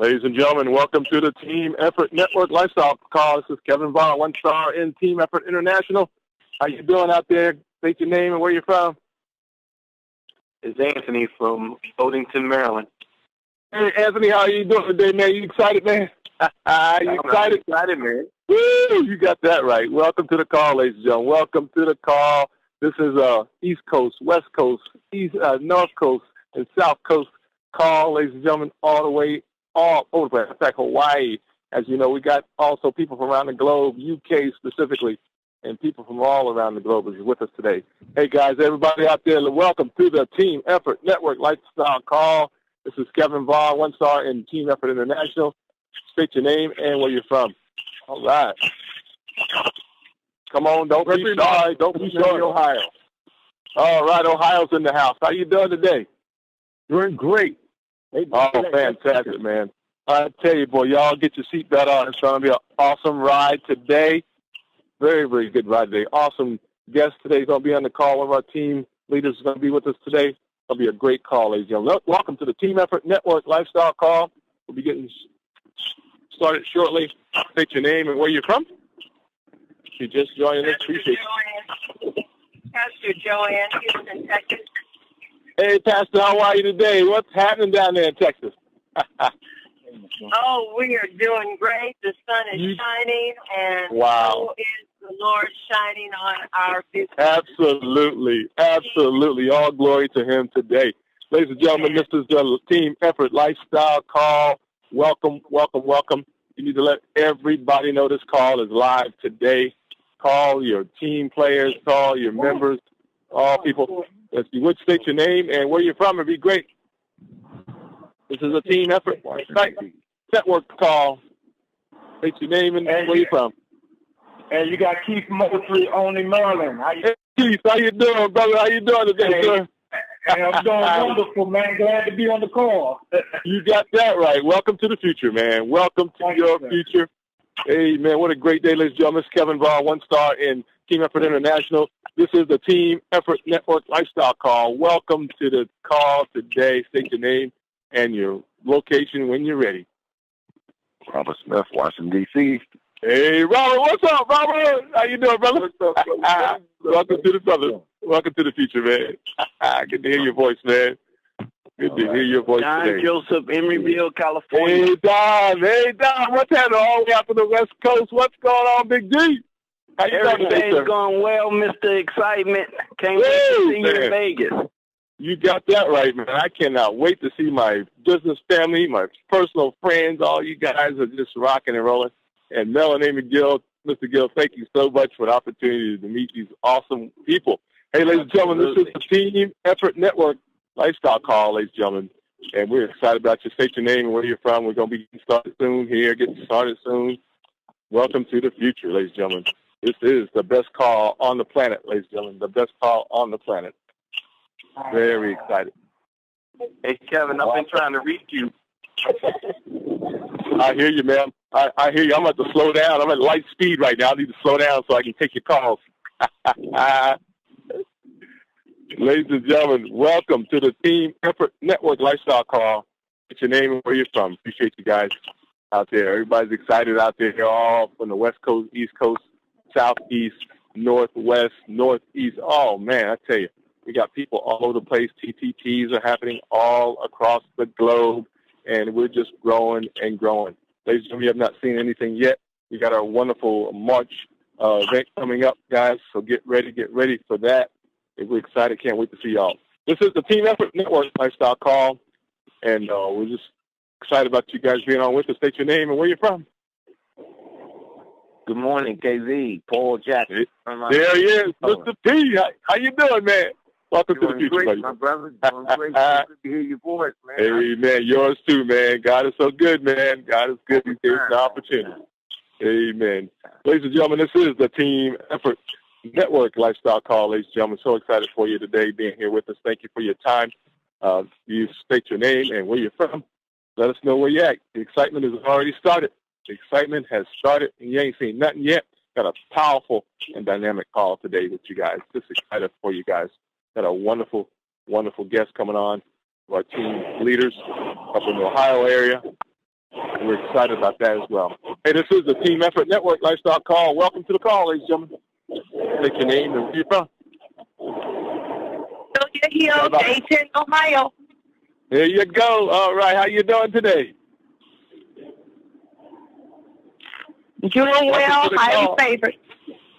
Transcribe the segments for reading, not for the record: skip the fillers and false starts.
Ladies and gentlemen, welcome to the Team Effort Network Lifestyle Call. This is Kevin Vaughn, 1-star in Team Effort International. How you doing out there? State your name and where you're from. It's Anthony from Odenton, Maryland. Hey, Anthony, how are you doing today, man? You excited, man? You excited? I'm excited, man. Woo! You got that right. Welcome to the call, ladies and gentlemen. Welcome to the call. This is East Coast, West Coast, North Coast, and South Coast call, ladies and gentlemen, all the way all over the place. In fact, Hawaii, as you know, we got also people from around the globe, UK specifically, and people from all around the globe is with us today. Hey, guys, everybody out there, welcome to the Team Effort Network Lifestyle Call. This is Kevin Vaughn, 1-star in Team Effort International. State your name and where you're from. All right. Come on, don't be shy. Don't be shy, Ohio. All right, Ohio's in the house. How you doing today? Doing great. Oh, fantastic, man. I tell you, boy, y'all get your seatbelt on. It's going to be an awesome ride today. Very, very good ride today. Awesome guest today is going to be on the call. One of our team leaders is going to be with us today. It'll be a great call, ladies and gentlemen. Welcome to the Team Effort Network Lifestyle Call. We'll be getting started shortly. State your name and where you're from. If you just joined us, appreciate it. Pastor Joanne, Houston, Texas. Hey, Pastor, how are you today? What's happening down there in Texas? Oh, we are doing great. The sun is shining, and wow. So is the Lord shining on our business. Absolutely. Absolutely. All glory to him today. Ladies and gentlemen, this is the Team Effort Lifestyle Call. Welcome, welcome, welcome. You need to let everybody know this call is live today. Call your team players, call your members, all people. If you would state your name and where you're from, it'd be great. This is a Team Effort Network call. State your name and where you're from. And you got Keith Moultrie only Maryland. Hey, Keith, how you doing, brother? How you doing today, sir? Hey, I'm doing wonderful, man. Glad to be on the call. You got that right. Welcome to the future, man. Welcome to your future. Hey, man, what a great day, ladies and gentlemen. It's Kevin Vaughn, 1-star in Team Effort International. This is the Team Effort Network Lifestyle Call. Welcome to the call today. State your name and your location when you're ready. Robert Smith, Washington, D.C. Hey, Robert, what's up, Robert? How you doing, brother? What's up, welcome to the brother. Welcome to the future, man. Good to hear your voice, man. Good to hear your voice Don today. Joseph, Emeryville, California. Hey, Don. What's happening all the way out to the West Coast? What's going on, Big D? How you doing today, Everything's sir? going well, Mr. Excitement. Can't wait to see you in Vegas. You got that right, man. I cannot wait to see my business family, my personal friends. All you guys are just rocking and rolling. And Melanie McGill, Mr. Gill, thank you so much for the opportunity to meet these awesome people. Hey, ladies and gentlemen, this is the Team Effort Network Lifestyle Call, ladies and gentlemen. And we're excited about you. State your name and where you're from. We're going to be getting started soon here, getting started soon. Welcome to the future, ladies and gentlemen. This is the best call on the planet, ladies and gentlemen. The best call on the planet. Very excited. Hey, Kevin, I've been trying to reach you. I hear you, man. I hear you. I'm about to slow down. I'm at light speed right now. I need to slow down so I can take your calls. Ladies and gentlemen, welcome to the Team Effort Network Lifestyle Call. Get your name and where you're from. Appreciate you guys out there. Everybody's excited out there. They're all from the West Coast, East Coast, Southeast, Northwest, Northeast. Oh, man, I tell you, we got people all over the place. TTTs are happening all across the globe, and we're just growing and growing. Ladies and gentlemen, you have not seen anything yet. We got our wonderful March event coming up, guys, so get ready for that. We're excited. Can't wait to see y'all. This is the Team Effort Network Lifestyle Call, and we're just excited about you guys being on with us. State your name and where you're from. Good morning, KZ. Paul Jackson. There he is, Mr. P. How you doing, man? Welcome to the future, great, buddy. my brother. Doing great. Good to hear your voice, man. Hey, man, yours too, man. God is so good, man. God is good. He gives the opportunity. Amen. Ladies and gentlemen, this is the Team Effort Network Lifestyle Call, ladies and gentlemen. So excited for you today being here with us. Thank you for your time. You state your name and where you're from. Let us know where you're at. The excitement has already started. The excitement has started, and you ain't seen nothing yet. Got a powerful and dynamic call today with you guys. Just excited for you guys. Got a wonderful, wonderful guest coming on. Our team leaders up in the Ohio area. We're excited about that as well. Hey, this is the Team Effort Network Lifestyle Call. Welcome to the call, ladies and gentlemen. Take your name and where you're from. Hill, Dayton, Ohio. There you go. All right. How you doing today? Doing well, highly favored.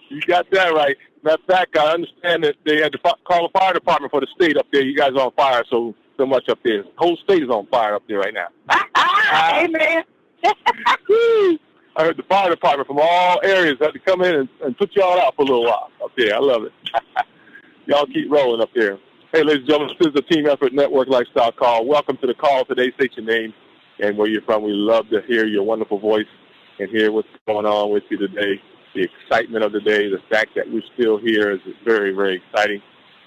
You got that right. Matter of fact, I understand that they had to call the fire department for the state up there. You guys are on fire so much up there. The whole state is on fire up there right now. Amen. I heard the fire department from all areas had to come in and put y'all out for a little while up there. I love it. Y'all keep rolling up there. Hey, ladies and gentlemen, this is the Team Effort Network Lifestyle Call. Welcome to the call today. State your name and where you're from. We love to hear your wonderful voice and hear what's going on with you today. The excitement of the day, the fact that we're still here is very, very exciting.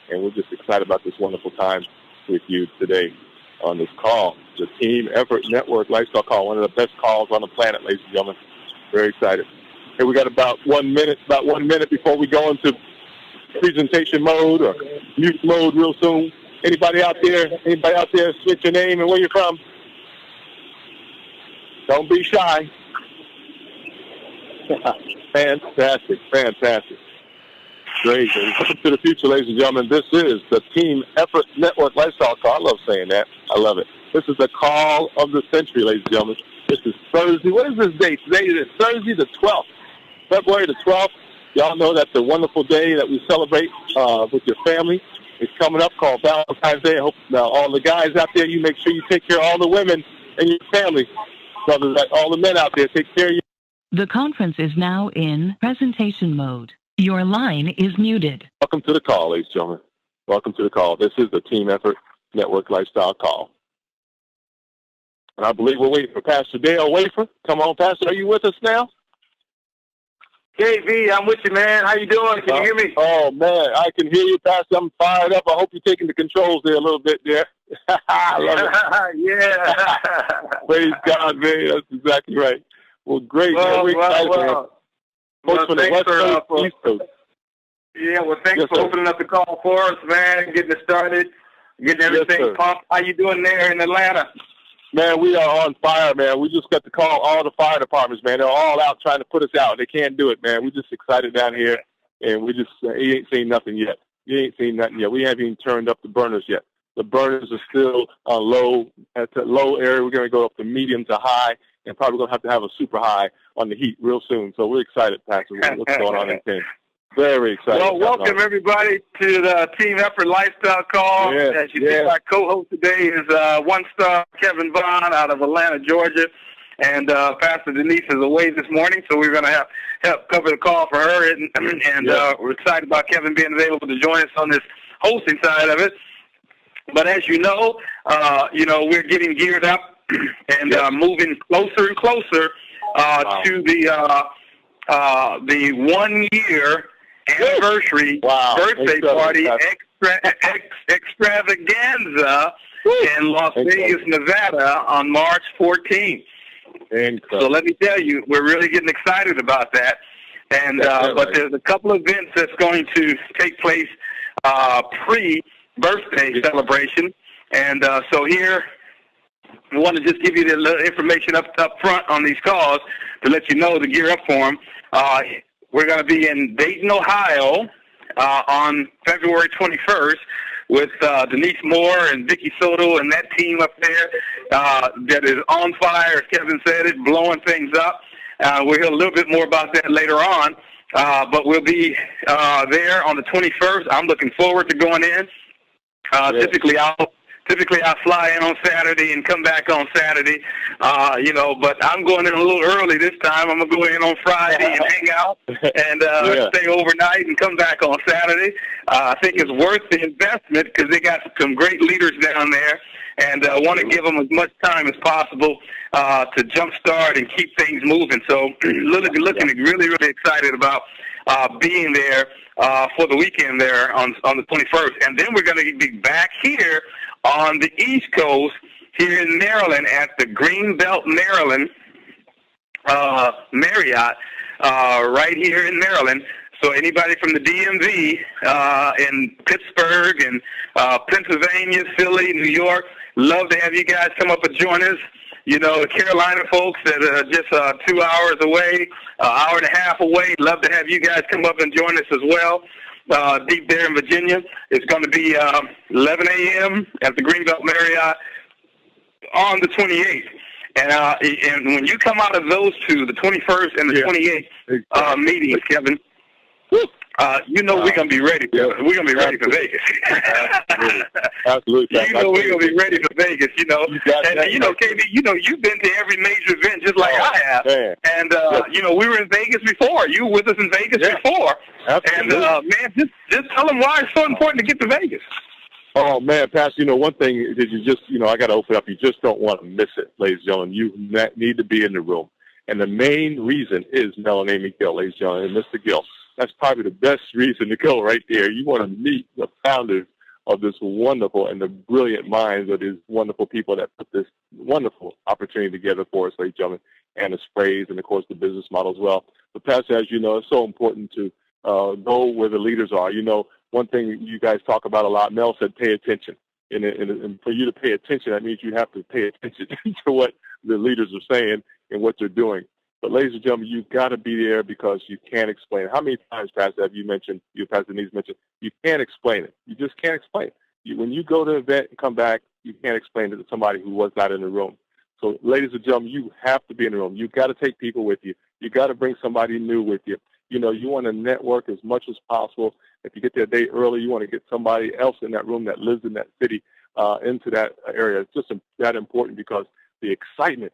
And we're just excited about this wonderful time with you today on this call. The Team Effort Network Lifestyle Call, one of the best calls on the planet, ladies and gentlemen. Very excited. Hey, we got about 1 minute before we go into presentation mode or mute mode real soon. Anybody out there, switch your name and where you're from. Don't be shy. Fantastic. Great. Welcome to the future, ladies and gentlemen. This is the Team Effort Network Lifestyle Call. I love saying that. I love it. This is the call of the century, ladies and gentlemen. This is Thursday. What is this date? Today is Thursday the 12th, February the 12th. Y'all know that's the wonderful day that we celebrate with your family. It's coming up called Valentine's Day. I hope all the guys out there, you make sure you take care of all the women and your family. Brothers, like all the men out there, take care of you. The conference is now in presentation mode. Your line is muted. Welcome to the call, ladies and gentlemen. Welcome to the call. This is the Team Effort Network Lifestyle Call. And I believe we're waiting for Pastor Dale Wafer. Come on, Pastor, are you with us now? KV, I'm with you, man. How you doing? Can you hear me? Oh, man, I can hear you, Pastor. I'm fired up. I hope you're taking the controls there a little bit there. I love it. Yeah. Praise God, man. That's exactly right. Well, great. Well, we're excited, man. Thanks for opening up the call for us, man, getting it started, getting everything pumped. How you doing there in Atlanta? Man, we are on fire, man. We just got to call all the fire departments, man. They're all out trying to put us out. They can't do it, man. We're just excited down here, and we just you ain't seen nothing yet. You ain't seen nothing yet. We haven't even turned up the burners yet. The burners are still low at the low area. We're going to go up to medium to high, and probably going to have a super high on the heat real soon. So we're excited, Pastor. What's going on in Kenya? Very excited. Well, welcome everybody to the Team Effort Lifestyle Call. As you see, our co-host today is One Star Kevin Vaughn out of Atlanta, Georgia. And Pastor Denise is away this morning, so we're going to help cover the call for her. And we're excited about Kevin being available to join us on this hosting side of it. But as you know, we're getting geared up and moving closer and closer to the 1 year anniversary birthday party extravaganza in Las Vegas, Nevada on March 14th. Incredible. So let me tell you, we're really getting excited about that. And but there's a couple of events that's going to take place pre-birthday celebration. And so here, I want to just give you the little information up front on these calls to let you know to gear up for them. We're going to be in Dayton, Ohio on February 21st with Denise Moore and Vicky Soto and that team up there that is on fire, as Kevin said, it's blowing things up. We'll hear a little bit more about that later on, but we'll be there on the 21st. I'm looking forward to going in. Typically, I fly in on Saturday and come back on Saturday, but I'm going in a little early this time. I'm going to go in on Friday and hang out and stay overnight and come back on Saturday. I think it's worth the investment because they got some great leaders down there, and I want to give them as much time as possible to jumpstart and keep things moving. So looking really, really excited about being there for the weekend there on the 21st. And then we're going to be back here on the East Coast, here in Maryland, at the Greenbelt, Maryland Marriott, right here in Maryland. So anybody from the DMV in Pittsburgh and Pennsylvania, Philly, New York, love to have you guys come up and join us. the Carolina folks that are just 2 hours away, hour and a half away. Love to have you guys come up and join us as well. Deep there in Virginia, it's going to be 11 a.m. at the Greenbelt Marriott on the 28th. And when you come out of those two, the 21st and the 28th meetings, Kevin, we're gonna be ready. We're gonna be ready for Vegas. Absolutely. We're gonna be ready for Vegas. KB, you've been to every major event just like I have. Man. And we were in Vegas before. You were with us in Vegas before. Absolutely. And man, just tell them why it's so important to get to Vegas. Oh, man, Pastor, one thing that you just, I got to open up. You just don't want to miss it, ladies and gentlemen. You need to be in the room. And the main reason is Mel and Amy Gill, ladies and gentlemen, and Mr. Gill. That's probably the best reason to go right there. You want to meet the founders of this wonderful and the brilliant minds of these wonderful people that put this wonderful opportunity together for us, ladies and gentlemen, and the sprays and, of course, the business model as well. But, Pastor, as you know, it's so important to go where the leaders are. One thing you guys talk about a lot, Mel said pay attention. And for you to pay attention, that means you have to pay attention to what the leaders are saying and what they're doing. But, ladies and gentlemen, you've got to be there because you can't explain it. How many times, Pastor, have you mentioned, Pastor Denise mentioned, you can't explain it. You just can't explain it. When you go to an event and come back, you can't explain it to somebody who was not in the room. So, ladies and gentlemen, you have to be in the room. You've got to take people with you. You've got to bring somebody new with you. You want to network as much as possible. If you get there a day early, you want to get somebody else in that room that lives in that city into that area. It's just that important because the excitement,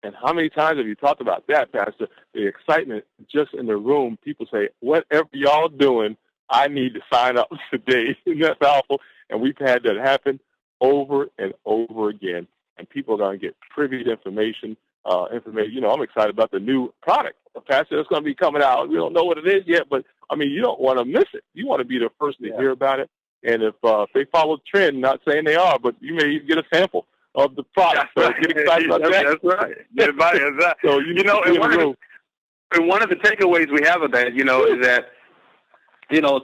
and how many times have you talked about that, Pastor? The excitement just in the room, people say, whatever y'all doing, I need to sign up today. Isn't that powerful? And we've had that happen over and over again. And people are going to get privy to information. I'm excited about the new product, Pastor, that's going to be coming out. We don't know what it is yet, but, you don't want to miss it. You want to be the first to hear about it. And if they follow the trend, not saying they are, but you may even get a sample of the product. So get excited about that. That's right. Everybody has that. So, and one of the takeaways we have of that, is that,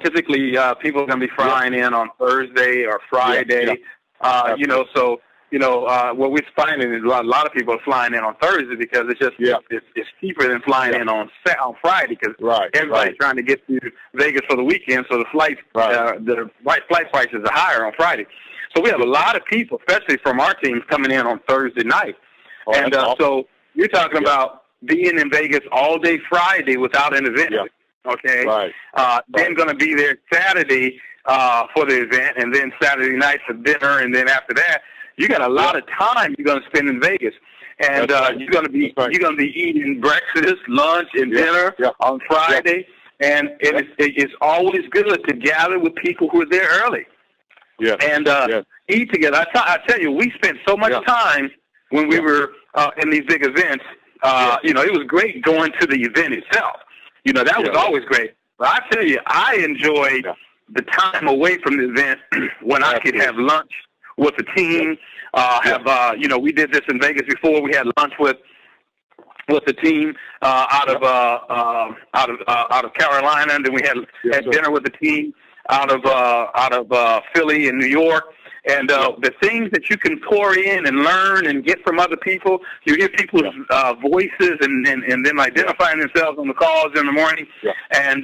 typically people are going to be flying in on Thursday or Friday, what we're finding is a lot of people are flying in on Thursday because it's just it's cheaper than flying in on Friday because everybody's trying to get to Vegas for the weekend, so the flight prices are higher on Friday. So we have a lot of people, especially from our teams, coming in on Thursday night. And awesome. So you're talking about being in Vegas all day Friday without an event. Okay. Then going to be there Saturday for the event, and then Saturday night for dinner, and then after that, you got a lot of time you're going to spend in Vegas, and you're going to be eating breakfast, lunch, and dinner on Friday, and it's always good to gather with people who are there early, and eat together. I tell you, we spent so much time when we were in these big events. It was great going to the event itself. That was always great. But I tell you, I enjoyed the time away from the event when I could have lunch with the team. We did this in Vegas before. We had lunch with the team out of Carolina, and then we had dinner with the team out of Philly and New York. And the things that you can pour in and learn and get from other people, you hear people's voices and them identifying themselves on the calls in the morning, and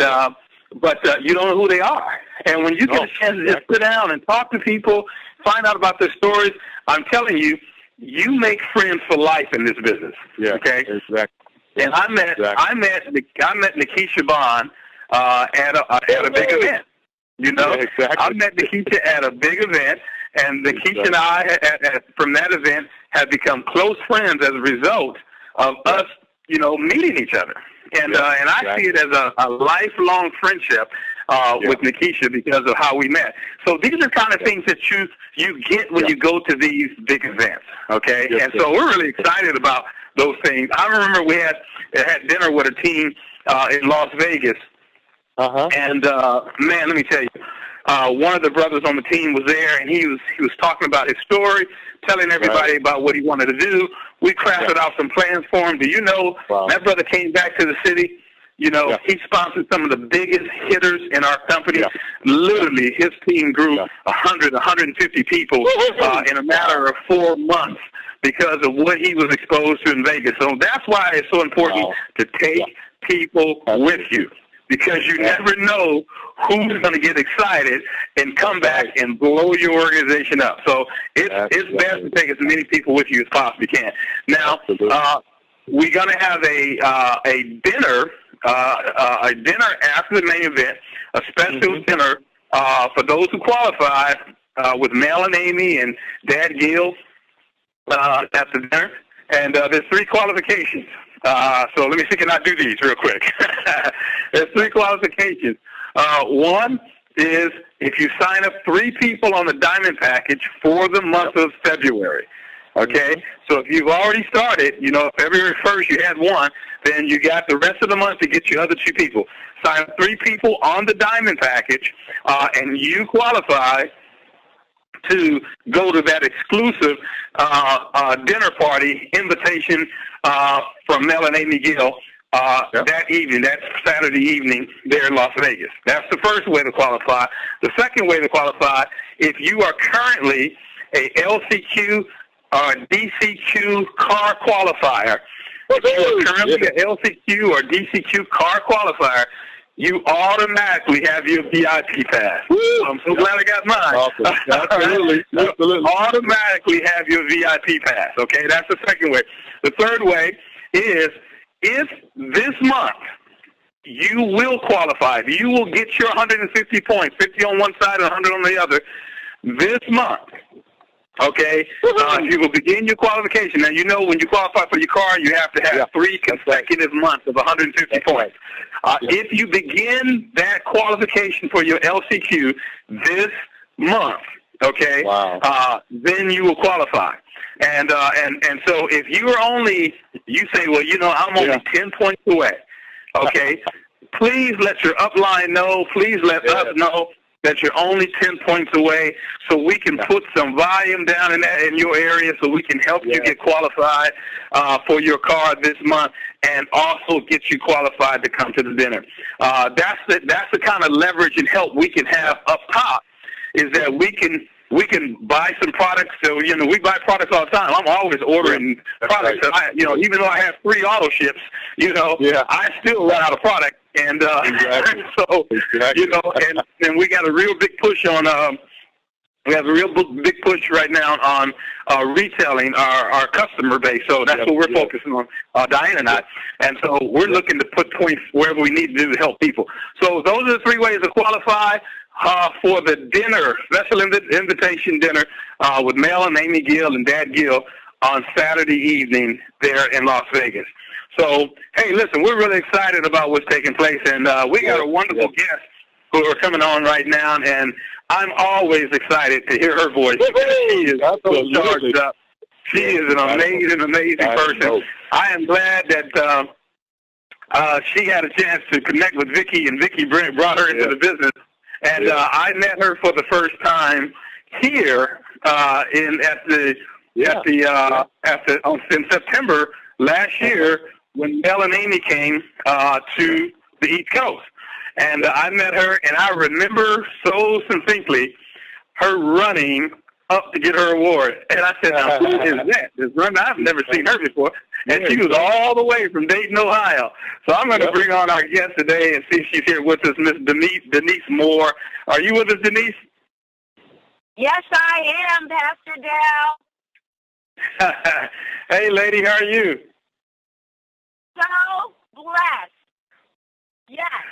but you don't know who they are. And when you get a chance to just sit down and talk to people, find out about their stories, I'm telling you, you make friends for life in this business. Okay, exactly. And I met Nikisha Bond at a big event. I met Nikisha at a big event, and Nikisha and I, from that event, have become close friends as a result of us, meeting each other. And I see it as a lifelong friendship with Nikisha because of how we met. So these are kind of things that you get when you go to these big events, okay? So we're really excited about those things. I remember we had dinner with a team in Las Vegas, and man, let me tell you, one of the brothers on the team was there, and he was talking about his story, telling everybody about what he wanted to do. We crafted out some plans for him. Do you know that brother came back to the city? He sponsored some of the biggest hitters in our company. Literally, his team grew 100, 150 people in a matter of 4 months because of what he was exposed to in Vegas. So that's why it's so important to take people with you, because you never know who's going to get excited and come back and blow your organization up. So it's best to take as many people with you as possibly can. Now, we're going to have a dinner after the main event, a special dinner for those who qualify with Mel and Amy and Dad Gill at the dinner. And there's 3 qualifications. So let me see, can I do these real quick? There's 3 qualifications. One is if you sign up 3 people on the Diamond Package for the month of February. Okay? So if you've already started, if February 1st you had 1, then you got the rest of the month to get your other 2 people. Sign up 3 people on the Diamond Package, and you qualify to go to that exclusive dinner party invitation from Mel and Amy Gill that evening, that Saturday evening there in Las Vegas. That's the first way to qualify. The second way to qualify, if you are currently a LCQ or DCQ car qualifier, if you are currently an LCQ or DCQ car qualifier, you automatically have your VIP pass. I'm so glad I got mine. Awesome. Absolutely. You automatically have your VIP pass. Okay, that's the second way. The third way is if this month you will qualify, you will get your 150 points, 50 on one side and 100 on the other, this month. Okay, you will begin your qualification. Now, when you qualify for your car, you have to have 3 consecutive months of 150 points. If you begin that qualification for your LCQ this month, okay, then you will qualify. And so if you are you say, well, I'm only 10 points away, okay, please let your upline know, please let us know that you're only 10 points away, so we can put some volume down in your area so we can help you get qualified for your car this month and also get you qualified to come to the dinner. That's the kind of leverage and help we can have up top, is that we can buy some products. So, we buy products all the time. I'm always ordering products. Right. And even though I have 3 auto ships, I still run out of product. And so, and we got a real big push on, we have a real big push right now on retailing our customer base. So that's what we're focusing on, Diane and I. And so we're looking to put points wherever we need to do to help people. So those are the 3 ways to qualify for the dinner, special invitation dinner with Mel and Amy Gill and Dad Gill on Saturday evening there in Las Vegas. So, hey, listen, we're really excited about what's taking place, and we got a wonderful guest who are coming on right now, and I'm always excited to hear her voice. She is so charged up. She is an amazing person. I am glad that she had a chance to connect with Vicki, and Vicki brought her into the business. And I met her for the first time here in September last year when Mel and Amy came to the East Coast. And I met her, and I remember so succinctly her running up to get her award. And I said, now, who is that? This runner, I've never seen her before. And she was all the way from Dayton, Ohio. So I'm going to bring on our guest today and see if she's here with us, Miss Denise Moore. Are you with us, Denise? Yes, I am, Pastor Dell. Hey, lady, how are you? So blessed. Yes.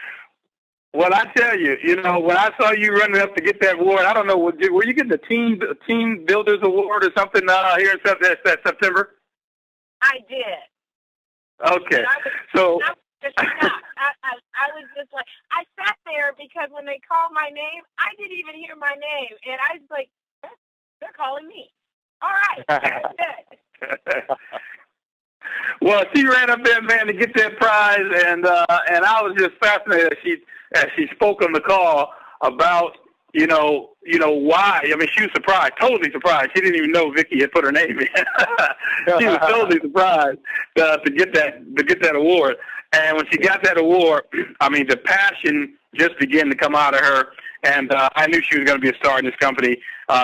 Well, I tell you, when I saw you running up to get that award, I don't know, were you getting the Team Builders Award or something here in September? I did. Okay. I was just like, I sat there because when they called my name, I didn't even hear my name. And I was like, they're calling me. All right. That's it. Well, she ran up there, man, to get that prize, and I was just fascinated as she spoke on the call about, why. I mean, she was surprised, totally surprised. She didn't even know Vicki had put her name in. She was totally surprised to get that award. And when she got that award, I mean, the passion just began to come out of her. and I knew she was going to be a star in this company.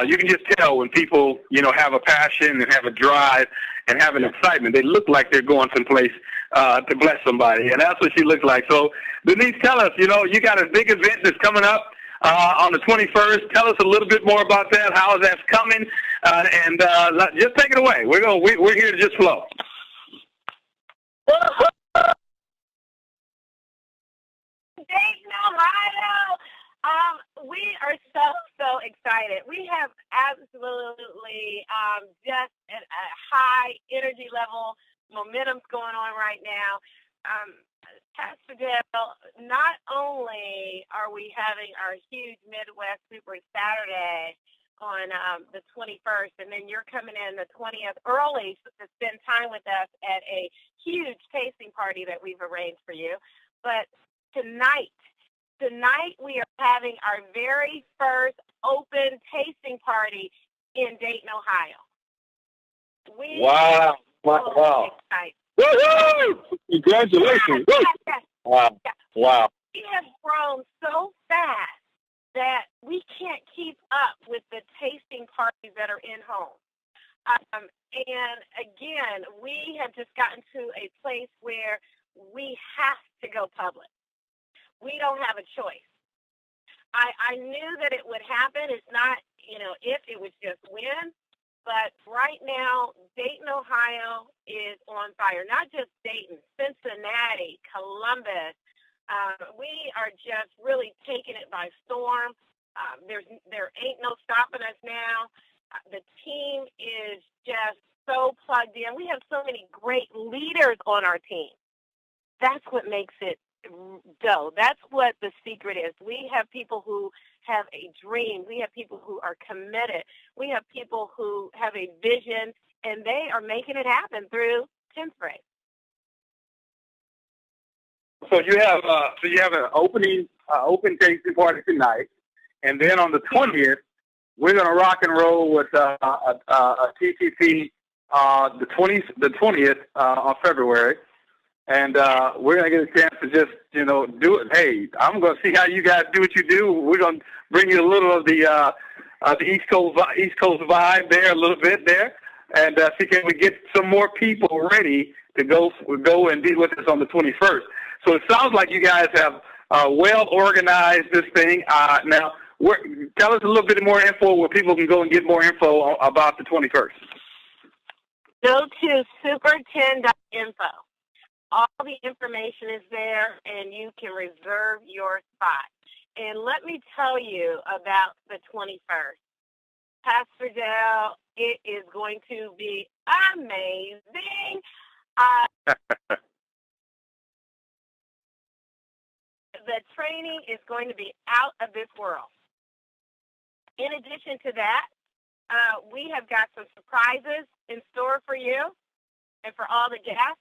You can just tell when people, have a passion and have a drive and have an excitement. They look like they're going someplace to bless somebody, and that's what she looked like. So, Denise, tell us, you got a big event that's coming up on the 21st. Tell us a little bit more about that, how that's coming, and just take it away. We're here to just flow. Dayton, Ohio. We are so excited. We have absolutely just a high energy level, momentum's going on right now. Pastor Dale, not only are we having our huge Midwest Super Saturday on the 21st, and then you're coming in the 20th early to spend time with us at a huge tasting party that we've arranged for you, but tonight we are having our very first open tasting party in Dayton, Ohio. Wow. Excited. Woo-hoo! Congratulations. Wow. Wow. We have grown so fast that we can't keep up with the tasting parties that are in home. And again, we have just gotten to a place where we have to go public. We don't have a choice. I knew that it would happen. It's not, if, it was just when. But right now, Dayton, Ohio is on fire. Not just Dayton, Cincinnati, Columbus. We are just really taking it by storm. There ain't no stopping us now. The team is just so plugged in. We have so many great leaders on our team. That's what makes it go. That's what the secret is. We have people who have a dream. We have people who are committed. We have people who have a vision, and they are making it happen through 10th grade. So you have an open tasting party tonight, and then on the 20th, we're going to rock and roll with a TTP the 20th of February. And we're going to get a chance to just, do it. Hey, I'm going to see how you guys do what you do. We're going to bring you a little of the East Coast vibe there, a little bit there, and see can we get some more people ready to go and be with us on the 21st. So it sounds like you guys have well organized this thing. Now, tell us a little bit more info where people can go and get more info about the 21st. Go to super10.info. All the information is there, and you can reserve your spot. And let me tell you about the 21st. Pastor Dale, it is going to be amazing. The training is going to be out of this world. In addition to that, we have got some surprises in store for you and for all the guests.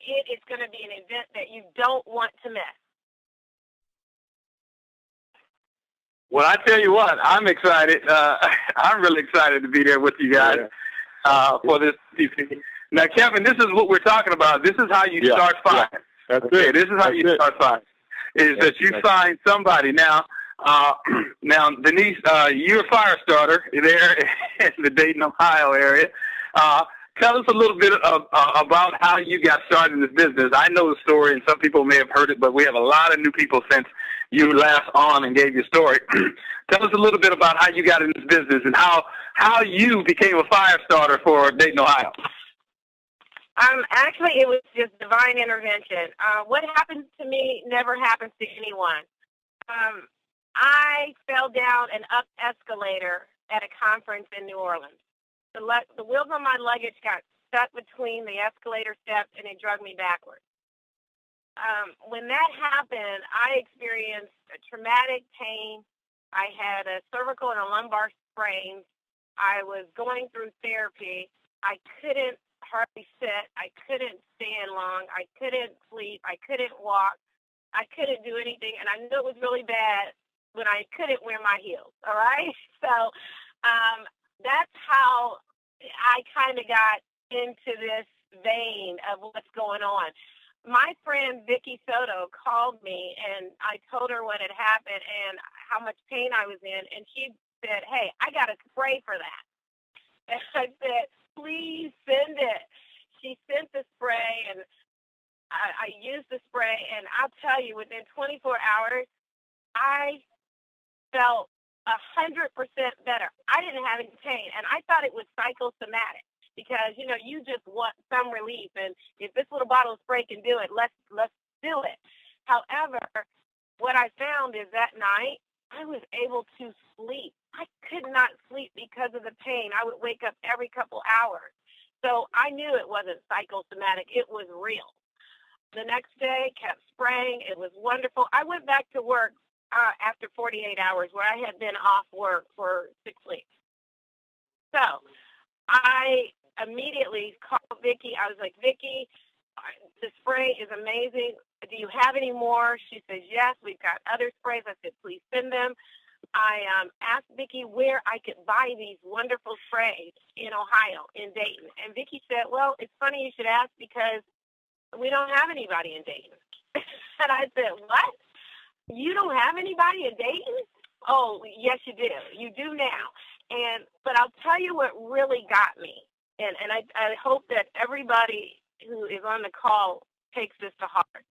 It is going to be an event that you don't want to miss. Well, I tell you what, I'm excited. I'm really excited to be there with you guys for this TP. Now, Kevin, this is what we're talking about. This is how you start fire. Yeah. That's This is how you start fire. Is that you find somebody. Now, Denise, you're a fire starter there in the Dayton, Ohio area. Tell us a little bit about how you got started in this business. I know the story, and some people may have heard it, but we have a lot of new people since you last on and gave your story. Tell us a little bit about how you got in this business and how you became a fire starter for Dayton, Ohio. Actually, it was just divine intervention. What happens to me never happens to anyone. I fell down an up escalator at a conference in New Orleans. The wheels on my luggage got stuck between the escalator steps, and it dragged me backwards. When that happened, I experienced a traumatic pain. I had a cervical and a lumbar sprain. I was going through therapy. I couldn't hardly sit. I couldn't stand long. I couldn't sleep. I couldn't walk. I couldn't do anything, and I knew it was really bad when I couldn't wear my heels, all right? So that's how I kind of got into this vein of what's going on. my friend Vicky Soto called me, and I told her what had happened and how much pain I was in, and she said, hey, I got a spray for that. And I said, please send it. She sent the spray, and I used the spray, and I'll tell you, within 24 hours, I felt 100% better. I didn't have any pain, and I thought it was psychosomatic because, you know, you just want some relief, and if this little bottle of spray can do it, let's do it. However, what I found is that night I was able to sleep. I could not sleep because of the pain. I would wake up every couple hours. So I knew it wasn't psychosomatic. It was real. The next day, kept spraying. It was wonderful. I went back to work after 48 hours where I had been off work for 6 weeks. So I immediately called Vicki. I was like, Vicki, the spray is amazing. Do you have any more? She says, yes, we've got other sprays. I said, please send them. I asked Vicki where I could buy these wonderful sprays in Ohio, in Dayton. And Vicki said, well, it's funny you should ask because we don't have anybody in Dayton. And I said, what? You don't have anybody in Dayton? Oh, yes, you do. You do now. But I'll tell you what really got me, and I hope that everybody who is on the call takes this to heart.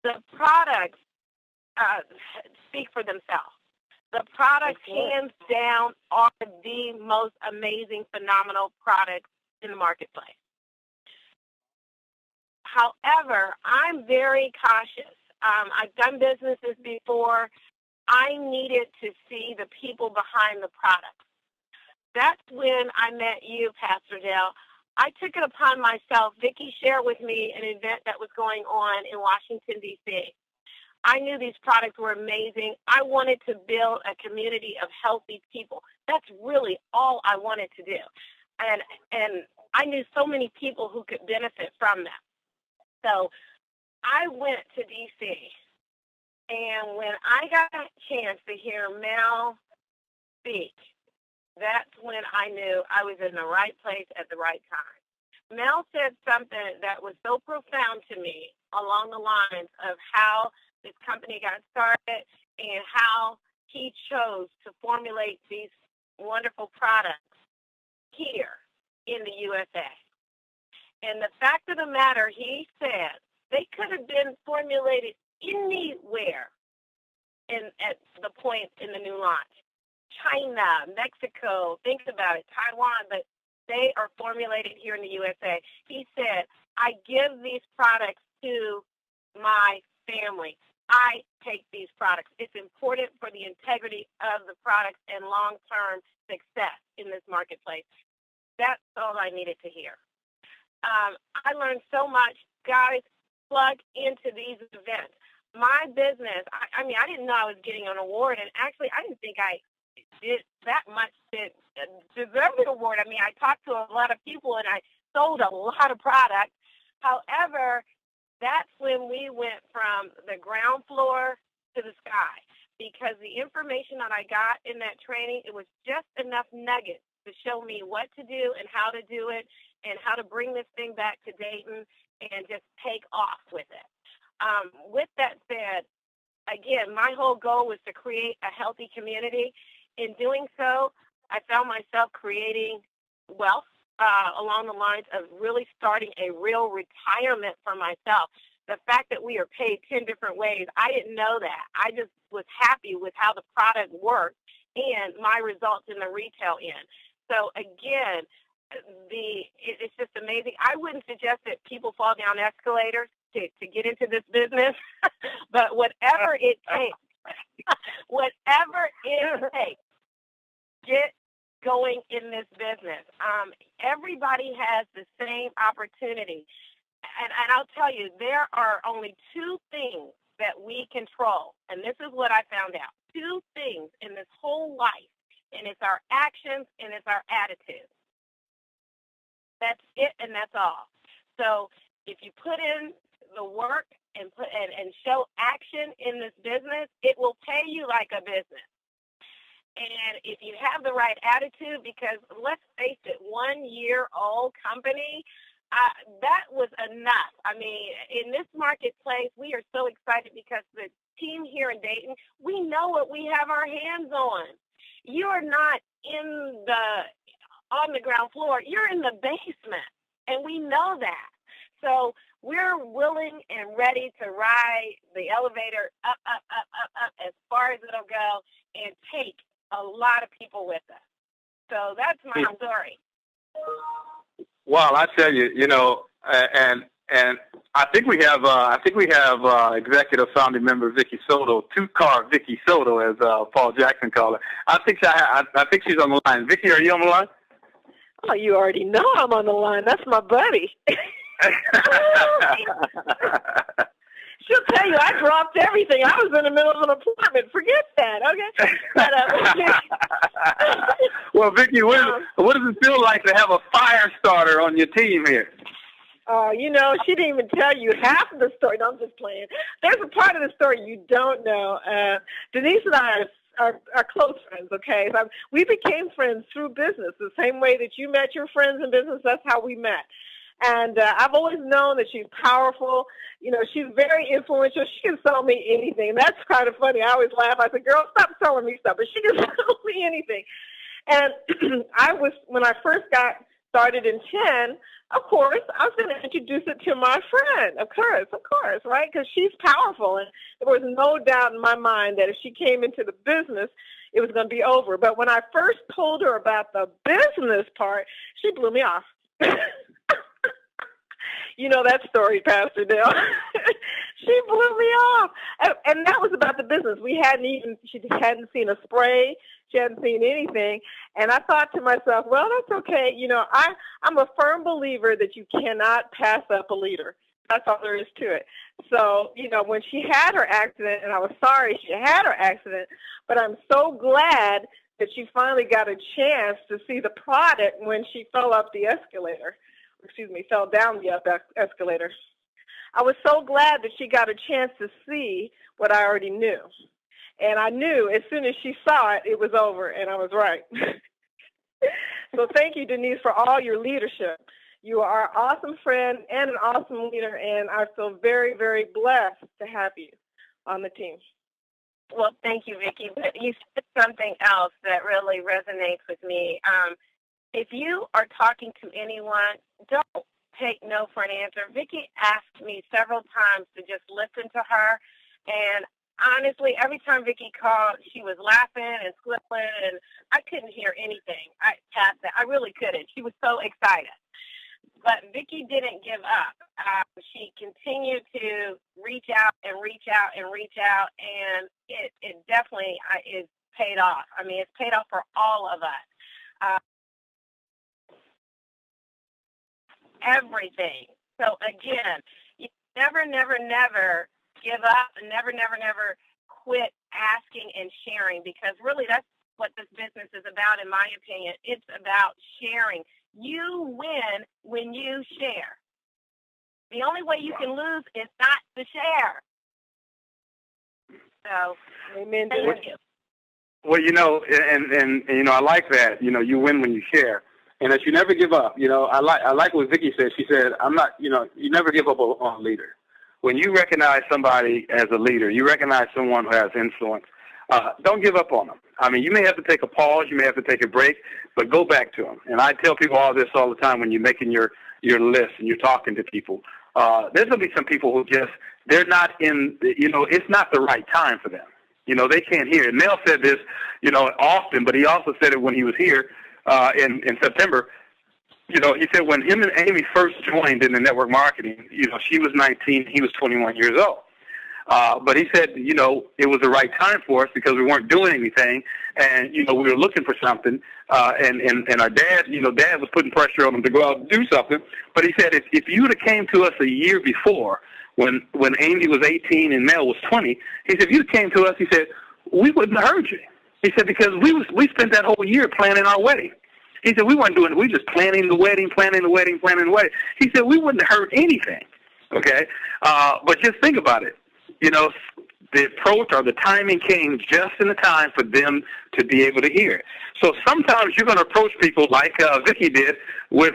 The products speak for themselves. The products, hands down, are the most amazing, phenomenal products in the marketplace. However, I'm very cautious. I've done businesses before. I needed to see the people behind the products. That's when I met you, Pastor Dale. I took it upon myself. Vicki shared with me an event that was going on in Washington, D.C. I knew these products were amazing. I wanted to build a community of healthy people. That's really all I wanted to do. And I knew so many people who could benefit from them. So I went to D.C., and when I got a chance to hear Mel speak, that's when I knew I was in the right place at the right time. Mel said something that was so profound to me along the lines of how this company got started and how he chose to formulate these wonderful products here in the USA. And the fact of the matter, he said, they could have been formulated anywhere at the point in the new launch. China, Mexico, think about it, Taiwan, but they are formulated here in the USA. He said, I give these products to my family. I take these products. It's important for the integrity of the products and long-term success in this marketplace. That's all I needed to hear. I learned so much. Guys, plug into these events. My business, I mean, I didn't know I was getting an award, and actually I didn't think I did that much to deserve the award. I mean, I talked to a lot of people, and I sold a lot of products. However, that's when we went from the ground floor to the sky, because the information that I got in that training, it was just enough nuggets to show me what to do and how to do it and how to bring this thing back to Dayton and just take off with it. With that said, again, my whole goal was to create a healthy community. In doing so, I found myself creating wealth along the lines of really starting a real retirement for myself. The fact that we are paid 10 different ways, I didn't know that. I just was happy with how the product worked and my results in the retail end. So again, it's just amazing. I wouldn't suggest that people fall down escalators to get into this business, but whatever it takes, get going in this business. Everybody has the same opportunity. And I'll tell you, there are only two things that we control, and this is what I found out. Two things in this whole life, and it's our actions and it's our attitude. That's it, and that's all. So if you put in the work and show action in this business, it will pay you like a business. And if you have the right attitude, because let's face it, 1-year-old company, that was enough. I mean, in this marketplace, we are so excited because the team here in Dayton, we know what we have our hands on. You are not on the ground floor. You're in the basement, and we know that. So we're willing and ready to ride the elevator up as far as it'll go and take a lot of people with us. So that's my story. Well, I tell you, and I think we have executive founding member Vicky Soto, two-car Vicky Soto, as Paul Jackson called her. I think she's on the line. Vicky, are you on the line? Oh, you already know I'm on the line. That's my buddy. She'll tell you I dropped everything. I was in the middle of an appointment. Forget that, okay? But, well, Vicky, what does it feel like to have a fire starter on your team here? She didn't even tell you half of the story. No, I'm just playing. There's a part of the story you don't know. Denise and I are close friends, okay? So we became friends through business. The same way that you met your friends in business, that's how we met. And I've always known that she's powerful. She's very influential. She can sell me anything. That's kind of funny. I always laugh. I said, girl, stop selling me stuff. But she can sell me anything. And when I first got started in 10, of course, I was going to introduce it to my friend. Of course, right? Because she's powerful. And there was no doubt in my mind that if she came into the business, it was going to be over. But when I first told her about the business part, she blew me off. You know that story, Pastor Dale. She blew me off. And that was about the business. She hadn't seen a spray. She hadn't seen anything. And I thought to myself, well, that's okay. I'm a firm believer that you cannot pass up a leader. That's all there is to it. So, when she had her accident, and I was sorry she had her accident, but I'm so glad that she finally got a chance to see the product when she fell up the escalator. Fell down the escalator. I was so glad that she got a chance to see what I already knew. And I knew as soon as she saw it, it was over, and I was right. So thank you, Denise, for all your leadership. You are an awesome friend and an awesome leader, and I feel very, very blessed to have you on the team. Well, thank you, Vicki. But you said something else that really resonates with me. If you are talking to anyone, don't take no for an answer. Vicki asked me several times to just listen to her, and honestly, every time Vicki called, she was laughing and squealing, and I couldn't hear anything. I really couldn't. She was so excited. But Vicki didn't give up. She continued to reach out, and it definitely is paid off. I mean, it's paid off for all of us. Everything. So again, you never give up, and never quit asking and sharing, because really that's what this business is about, in my opinion. It's about sharing. You win when you share. The only way you can lose is not to share. So, amen. Thank you. Well, and I like that. You win when you share. And that you never give up. I like what Vicki said. She said, I'm not, you never give up on a leader. When you recognize somebody as a leader, you recognize someone who has influence, don't give up on them. I mean, you may have to take a pause, you may have to take a break, but go back to them. And I tell people all this all the time when you're making your list and you're talking to people. There's going to be some people who they're not in, it's not the right time for them. They can't hear it. Mel said this, often, but he also said it when he was here. In September, he said when him and Amy first joined in the network marketing, she was 19, he was 21 years old. But he said, it was the right time for us because we weren't doing anything, and we were looking for something. And our dad, Dad was putting pressure on him to go out and do something. But he said if you would have came to us a year before, when Amy was 18 and Mel was 20, he said if you came to us, he said we wouldn't have heard you. He said, because we spent that whole year planning our wedding. He said, we weren't doing it. We were just planning the wedding. He said, we wouldn't have heard anything, okay? But just think about it. the approach or the timing came just in the time for them to be able to hear it. So sometimes you're going to approach people like Vicky did with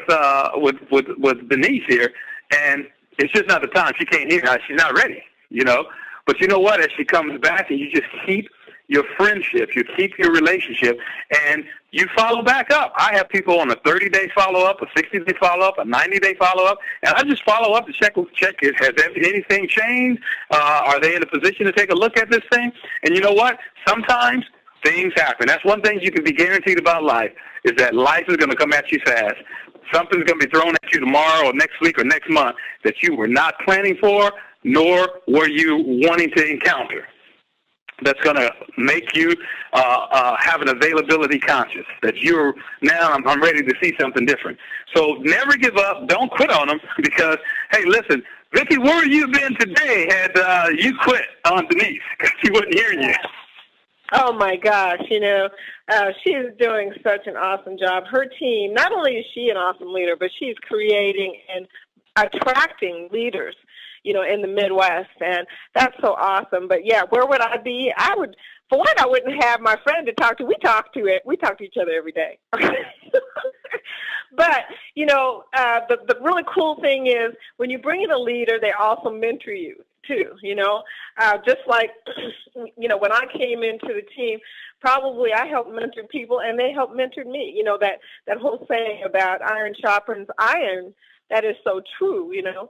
Denise here, and it's just not the time. She can't hear it. She's not ready, you know. But you know what? As she comes back and you just keep your friendship, you keep your relationship, and you follow back up. I have people on a 30-day follow-up, a 60-day follow-up, a 90-day follow-up, and I just follow up to check it. Has anything changed? Are they in a position to take a look at this thing? And you know what? Sometimes things happen. That's one thing you can be guaranteed about life, is that life is going to come at you fast. Something's going to be thrown at you tomorrow or next week or next month that you were not planning for, nor were you wanting to encounter. That's going to make you have an availability conscious, that you're now I'm ready to see something different. So never give up. Don't quit on them because, hey, listen, Vicky, where have you been today had you quit on Denise because she wasn't hearing you? Oh, my gosh. You know, she is doing such an awesome job. Her team, not only is she an awesome leader, but she's creating and attracting leaders, you know, in the Midwest, and that's so awesome. But yeah, where would I be? For one, I wouldn't have my friend to talk to. We talk to each other every day. But you know, the really cool thing is when you bring in a leader, they also mentor you too. You know, just like you know, when I came into the team, probably I helped mentor people, and they helped mentor me. You know, that whole saying about iron sharpens iron. That is so true. You know.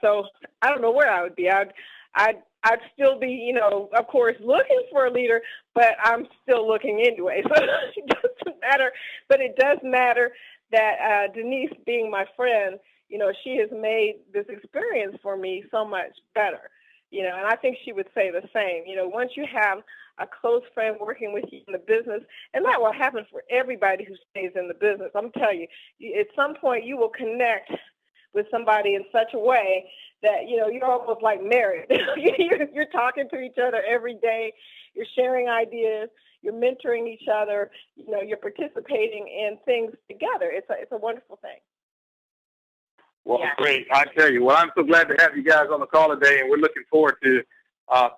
So I don't know where I would be. I'd still be, you know, of course, looking for a leader, but I'm still looking anyway. So it doesn't matter. But it does matter that Denise, being my friend, you know, she has made this experience for me so much better. You know, and I think she would say the same. You know, once you have a close friend working with you in the business, and that will happen for everybody who stays in the business. I'm telling you, at some point you will connect with somebody in such a way that, you know, you're almost like married. You're talking to each other every day. You're sharing ideas. You're mentoring each other. You know, you're participating in things together. It's a wonderful thing. Well, great. I tell you, well, I'm so glad to have you guys on the call today, and we're looking forward to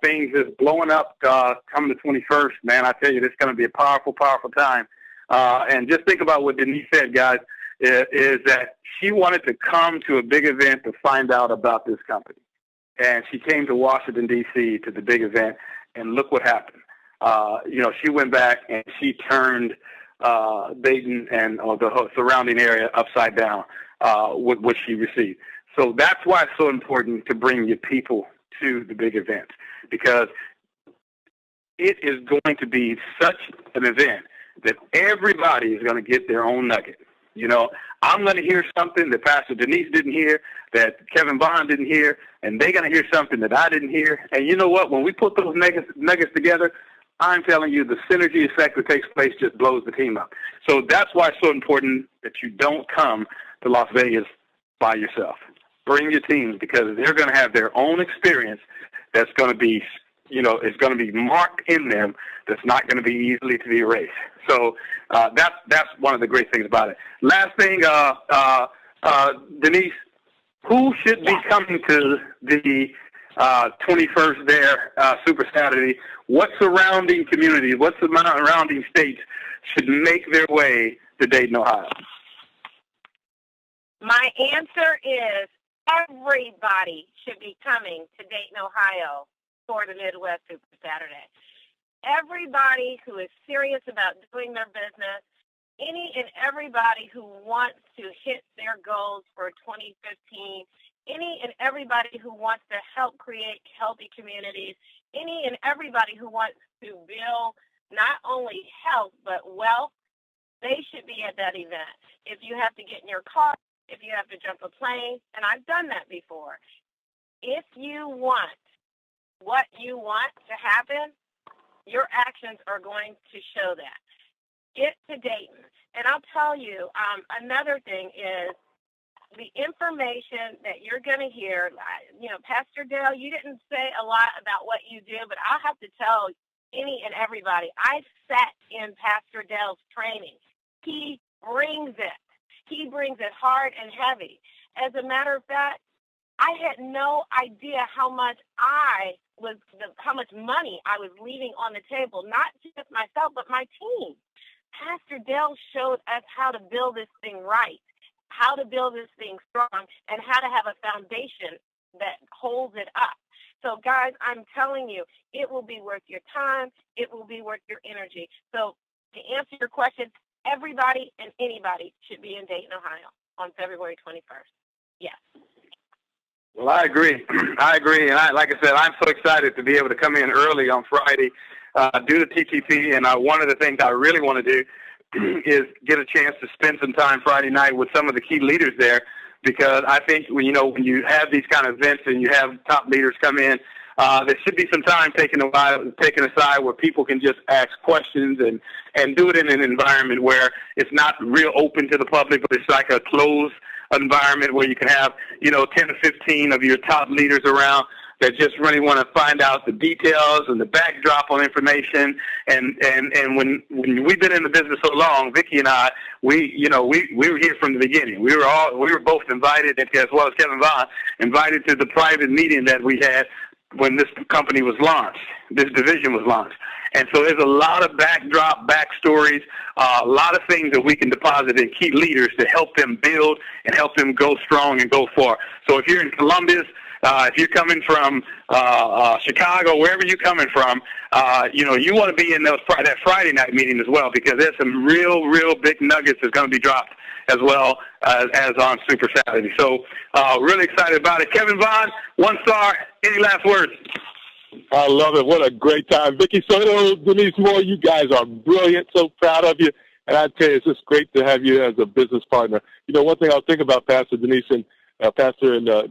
things that's blowing up coming the 21st. Man, I tell you, this is going to be a powerful, powerful time. And just think about what Denise said, guys. Is that she wanted to come to a big event to find out about this company. And she came to Washington, D.C. to the big event, and look what happened. You know, she went back and she turned Dayton and the surrounding area upside down with what she received. So that's why it's so important to bring your people to the big events, because it is going to be such an event that everybody is going to get their own nugget. You know, I'm going to hear something that Pastor Denise didn't hear, that Kevin Bond didn't hear, and they're going to hear something that I didn't hear. And you know what? When we put those nuggets together, I'm telling you, the synergy effect that takes place just blows the team up. So that's why it's so important that you don't come to Las Vegas by yourself. Bring your team, because they're going to have their own experience that's going to be, you know, it's going to be marked in them that's not going to be easily to be erased. So that's one of the great things about it. Last thing, Denise, who should be coming to the 21st there, Super Saturday? What surrounding communities, what surrounding states should make their way to Dayton, Ohio? My answer is everybody should be coming to Dayton, Ohio for the Midwest Super Saturday. Everybody who is serious about doing their business, any and everybody who wants to hit their goals for 2015, any and everybody who wants to help create healthy communities, any and everybody who wants to build not only health but wealth, they should be at that event. If you have to get in your car, if you have to jump a plane, and I've done that before, if you want what you want to happen, your actions are going to show that. Get to Dayton. And I'll tell you, another thing is the information that you're going to hear. You know, Pastor Dale, you didn't say a lot about what you do, but I'll have to tell any and everybody, I sat in Pastor Dale's training. He brings it. He brings it hard and heavy. As a matter of fact, I had no idea how much money I was leaving on the table, not just myself, but my team. Pastor Dale showed us how to build this thing right, how to build this thing strong, and how to have a foundation that holds it up. So, guys, I'm telling you, it will be worth your time. It will be worth your energy. So, to answer your question, everybody and anybody should be in Dayton, Ohio on February 21st. Yes. Well, I agree. I agree. And like I said, I'm so excited to be able to come in early on Friday, do the TTP. And one of the things I really want to do is get a chance to spend some time Friday night with some of the key leaders there, because I think, when you have these kind of events and you have top leaders come in, there should be some time taken aside where people can just ask questions and do it in an environment where it's not real open to the public, but it's like a closed environment where you can have, 10 or 15 of your top leaders around that just really want to find out the details and the backdrop on information. And when we've been in the business so long, Vicki and I, we were here from the beginning. We were both invited, as well as Kevin Vaughn, invited to the private meeting that we had when this company was launched, this division was launched. And so there's a lot of backstories, a lot of things that we can deposit in key leaders to help them build and help them go strong and go far. So if you're in Columbus, if you're coming from Chicago, wherever you're coming from, you want to be in that Friday night meeting as well, because there's some real big nuggets that's going to be dropped as well as on Super Saturday. So really excited about it. Kevin Vaughn, 1 star. Any last words? I love it. What a great time. Vicki Soto, Denise Moore, you guys are brilliant. So proud of you. And I tell you, it's just great to have you as a business partner. One thing I'll think about Pastor Denise and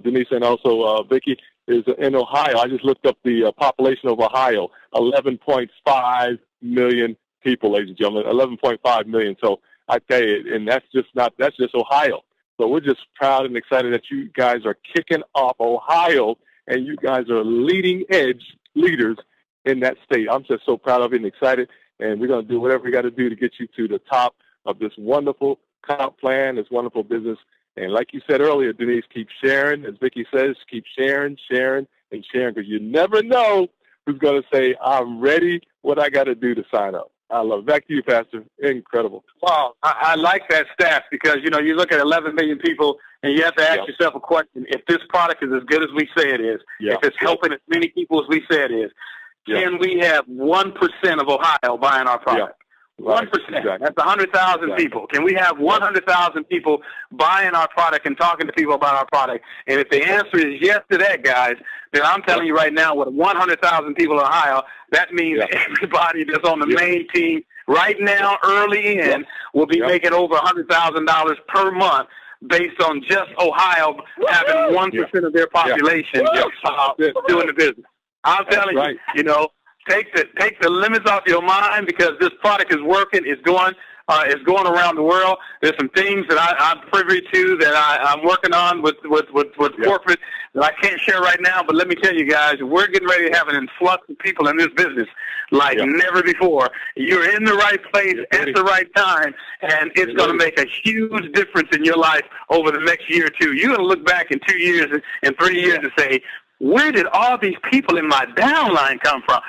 Denise and also Vicki is in Ohio. I just looked up the population of Ohio, 11.5 million people, ladies and gentlemen, 11.5 million. So I tell you, and that's just Ohio. So we're just proud and excited that you guys are kicking off Ohio, and you guys are leading edge leaders in that state. I'm just so proud of it and excited, and we're going to do whatever we got to do to get you to the top of this wonderful comp plan, this wonderful business. And like you said earlier, Denise, keep sharing. As Vicki says, keep sharing, because you never know who's going to say, I'm ready, what I got to do to sign up. I love it. Back to you, Pastor. Incredible. Wow, I like that stat, because, you look at 11 million people, and you have to ask yourself a question. If this product is as good as we say it is, if it's helping as many people as we say it is, can we have 1% of Ohio buying our product? 1%. Exactly. That's 100,000 people. Can we have 100,000 people buying our product and talking to people about our product? And if the answer is yes to that, guys, then I'm telling you right now, with 100,000 people in Ohio, that means everybody that's on the main team right now, early in, will be making over $100,000 per month, based on just Ohio having 1% of their population doing the business. I'm telling you, take the limits off your mind, because this product is working. It's going around the world. There's some things that I'm privy to that I'm working on with corporate that I can't share right now. But let me tell you guys, we're getting ready to have an influx of people in this business like never before. You're in the right place at the right time, and it's going to make a huge difference in your life over the next year or two. You're going to look back in 2 years and 3 years and say, where did all these people in my downline come from?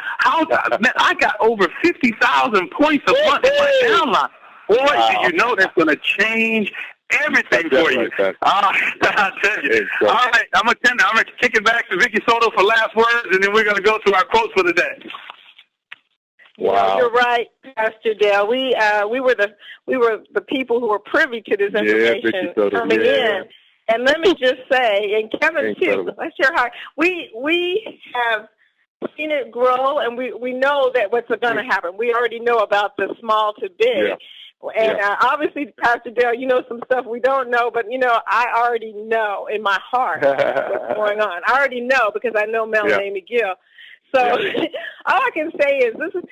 Man, I got over 50,000 points a month in my downline. Boy, do you know that's going to change everything for you. I tell you. All right, I'm going to kick it back to Vicki Soto for last words, and then we're going to go to our quotes for the day. Wow. You're right, Pastor Dale. We were the people who were privy to this information coming in. And let me just say, and Kevin too, let's share how we have seen it grow, and we know that what's going to happen. We already know about the small to big. And obviously, Pastor Dale, you know some stuff we don't know, but, I already know in my heart what's going on. I already know, because I know Melanie McGill. So all I can say is this is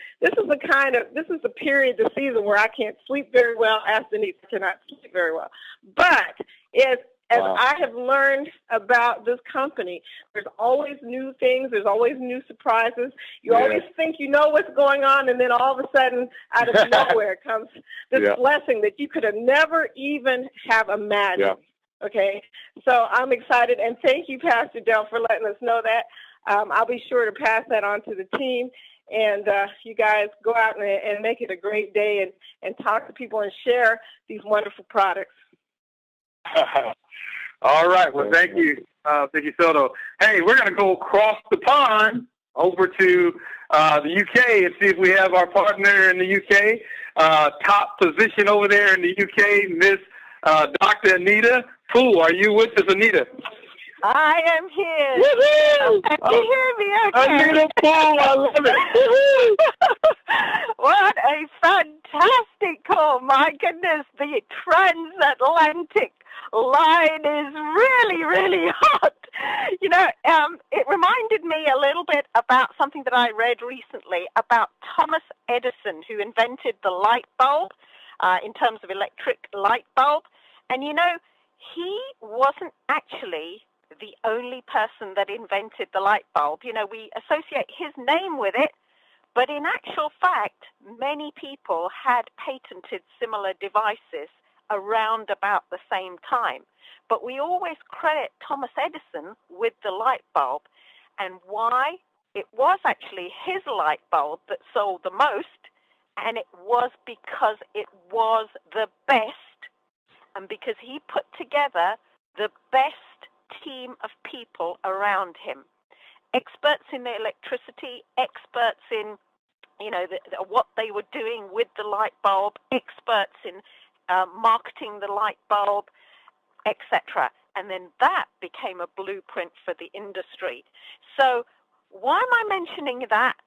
the period, the season where I can't sleep very well. As Denise cannot sleep very well. But as I have learned about this company, there's always new things. There's always new surprises. You always think you know what's going on, and then all of a sudden, out of nowhere comes this blessing that you could have never even have imagined. Okay, so I'm excited, and thank you, Pastor Del, for letting us know that. I'll be sure to pass that on to the team, and you guys go out and make it a great day and talk to people and share these wonderful products. All right. Well, thank you, Vicky Soto. Hey, we're going to go across the pond over to the UK and see if we have our partner in the UK. Top position over there in the UK, Miss Dr. Anita Poole. Are you with us, Anita? I am here. Woo-hoo! Can you hear me okay? Anita Poole, I love it. What a fantastic call. My goodness, the transatlantic line is really, really hot. You know, it reminded me a little bit about something that I read recently about Thomas Edison, who invented the light bulb in terms of electric light bulb. And, you know, he wasn't actually the only person that invented the light bulb. You know, we associate his name with it, but in actual fact, many people had patented similar devices around about the same time. But we always credit Thomas Edison with the light bulb. And why? It was actually his light bulb that sold the most, and it was because it was the best, and because he put together the best team of people around him. Experts in the electricity, experts in, you know, what they were doing with the light bulb, experts in marketing the light bulb, etc. And then that became a blueprint for the industry. So why am I mentioning that?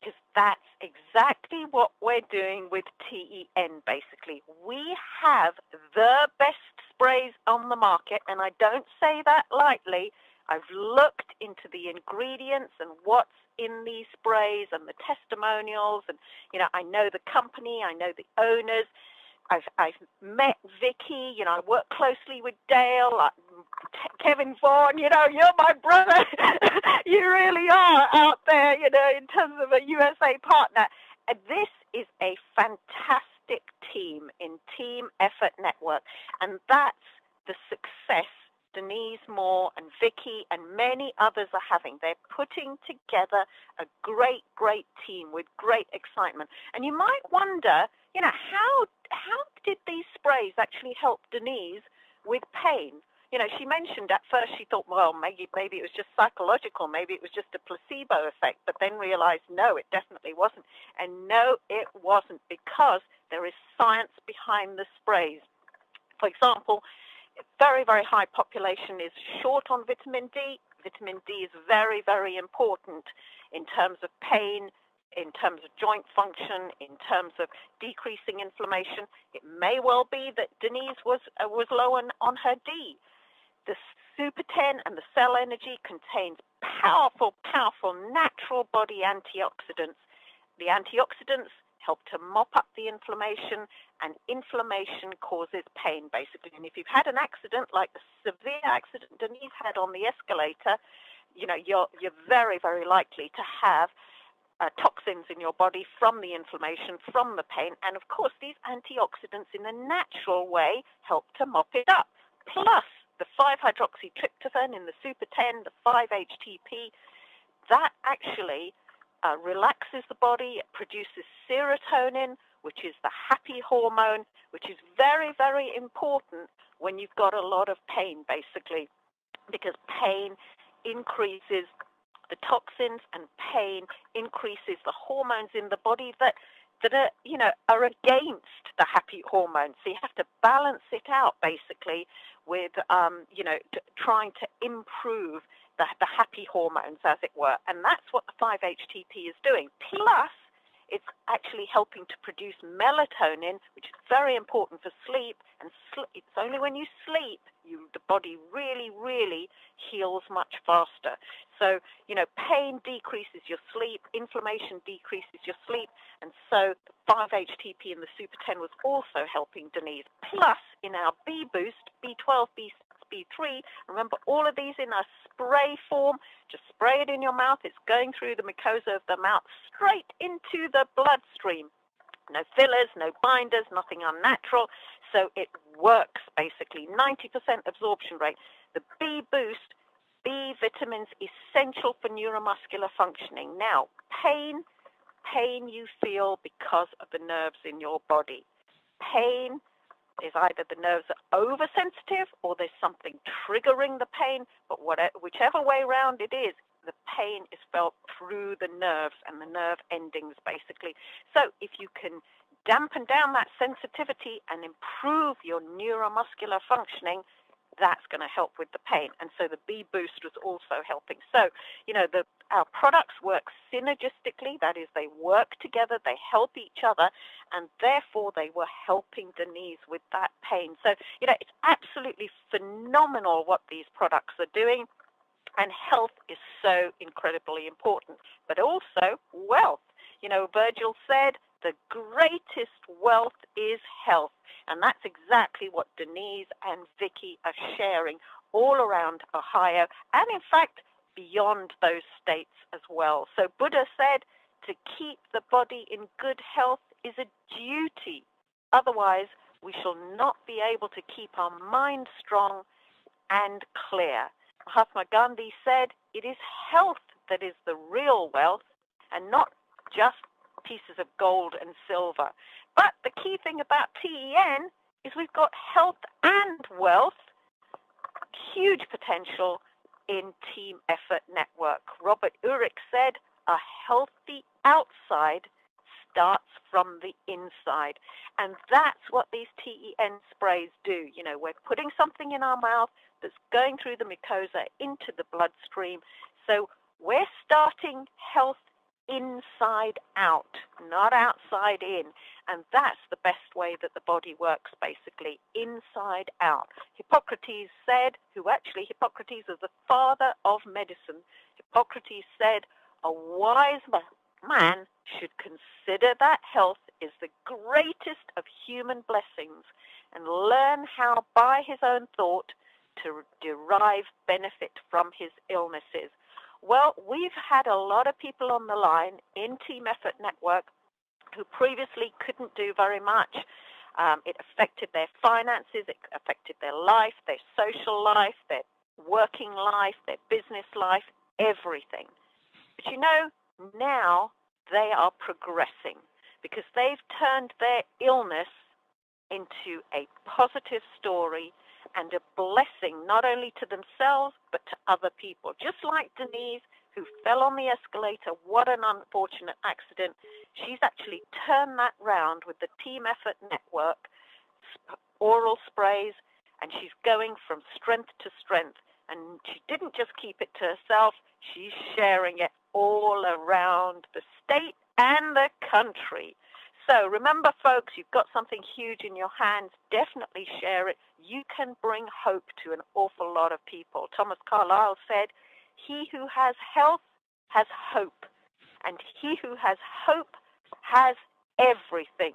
Because that's exactly what we're doing with TEN, basically. We have the best sprays on the market, and I don't say that lightly. I've looked into the ingredients and what's in these sprays and the testimonials, and, you know, I know the company, I know the owners. I've met Vicky, you know, I work closely with Dale, Kevin Vaughan, you know, you're my brother. You really are out there, you know, in terms of a USA partner. And this is a fantastic team in Team Effort Network. And that's the success Denise Moore and Vicky and many others are having. They're putting together a great, great team with great excitement. And you might wonder, you know, how did these sprays actually help Denise with pain? You know, she mentioned at first she thought, well, maybe it was just psychological, maybe it was just a placebo effect, but then realized, no, it definitely wasn't. And no, it wasn't, because there is science behind the sprays. For example, very, very high population is short on vitamin D. Vitamin D is very, very important in terms of pain, in terms of joint function, in terms of decreasing inflammation. It may well be that Denise was low on her D. The Super 10 and the Cell Energy contains powerful, powerful natural body antioxidants. The antioxidants help to mop up the inflammation, and inflammation causes pain, basically. And if you've had an accident, like the severe accident Denise had on the escalator, you know, you're very, very likely to have toxins in your body from the inflammation, from the pain. And of course, these antioxidants in a natural way help to mop it up. Plus, the 5-hydroxytryptophan in the Super 10, the 5-HTP, that actually relaxes the body. It produces serotonin, which is the happy hormone, which is very, very important when you've got a lot of pain, basically, because pain increases the toxins, and pain increases the hormones in the body that are, you know, are against the happy hormones. So you have to balance it out, basically, with, you know, trying to improve the happy hormones, as it were. And that's what the 5-HTP is doing. Plus, it's actually helping to produce melatonin, which is very important for sleep. And it's only when you sleep, the body really, really heals much faster. So, you know, pain decreases your sleep, inflammation decreases your sleep, and so the 5-HTP in the Super 10 was also helping Denise. Plus, in our B Boost, B12, B6, B3, remember all of these in a spray form. Just spray it in your mouth. It's going through the mucosa of the mouth straight into the bloodstream. No fillers, no binders, nothing unnatural. So it works, basically. 90% absorption rate. The B boost, B vitamins, essential for neuromuscular functioning. Now, pain you feel because of the nerves in your body. Pain is either the nerves are oversensitive or there's something triggering the pain, but whichever way around it is, the pain is felt through the nerves and the nerve endings, basically. So if you can dampen down that sensitivity and improve your neuromuscular functioning, that's going to help with the pain. And so the B boost was also helping. So, our products work synergistically. That is, they work together, they help each other, and therefore they were helping Denise with that pain. So, it's absolutely phenomenal what these products are doing. And health is so incredibly important, but also wealth. Virgil said, the greatest wealth is health. And that's exactly what Denise and Vicky are sharing all around Ohio, and in fact, beyond those states as well. So Buddha said, to keep the body in good health is a duty. Otherwise, we shall not be able to keep our mind strong and clear. Mahatma Gandhi said, it is health that is the real wealth and not just pieces of gold and silver. But the key thing about TEN is we've got health and wealth, huge potential in Team Effort Network. Robert Urich said, a healthy outside starts from the inside. And that's what these TEN sprays do. We're putting something in our mouth that's going through the mucosa into the bloodstream. So we're starting health inside out, not outside in. And that's the best way that the body works, basically, inside out. Hippocrates said, Hippocrates is the father of medicine. Hippocrates said, a wise man should consider that health is the greatest of human blessings and learn how by his own thought to derive benefit from his illnesses. Well, we've had a lot of people on the line in Team Effort Network who previously couldn't do very much. It affected their finances, it affected their life, their social life, their working life, their business life, everything. But now they are progressing because they've turned their illness into a positive story and a blessing not only to themselves but to other people. Just like Denise, who fell on the escalator, what an unfortunate accident. She's actually turned that round with the Team Effort Network, oral sprays, and she's going from strength to strength. And she didn't just keep it to herself, she's sharing it all around the state and the country. So remember, folks, you've got something huge in your hands. Definitely share it. You can bring hope to an awful lot of people. Thomas Carlyle said, he who has health has hope, and he who has hope has everything.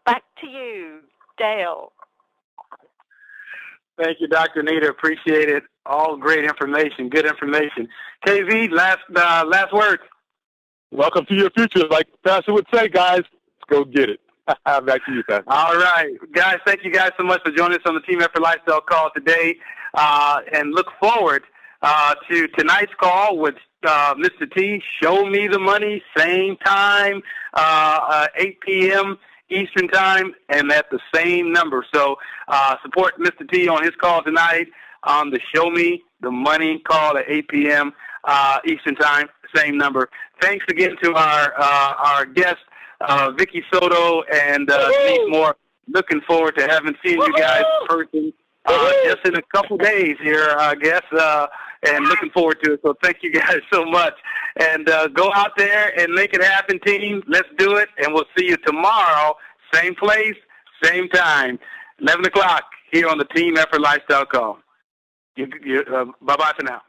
Back to you, Dale. Thank you, Dr. Anita. Appreciate it. All great information, good information. KV, last word. Welcome to your future, like Pastor would say, guys. Go get it. Back to you, Pastor. All right. Guys, thank you guys so much for joining us on the Team Effort Lifestyle Call today. And look forward to tonight's call with Mr. T. Show me the money, same time, 8 p.m. Eastern time, and at the same number. So support Mr. T on his call tonight on the Show Me the Money call at 8 p.m. Eastern time, same number. Thanks again to our guest, Vicky Soto and Denise Moore. Looking forward to having seen you guys in person just in a couple days here, I guess, and looking forward to it. So thank you guys so much. And go out there and make it happen, team. Let's do it, and we'll see you tomorrow, same place, same time, 11 o'clock here on the Team Effort Lifestyle Call. Bye-bye for now.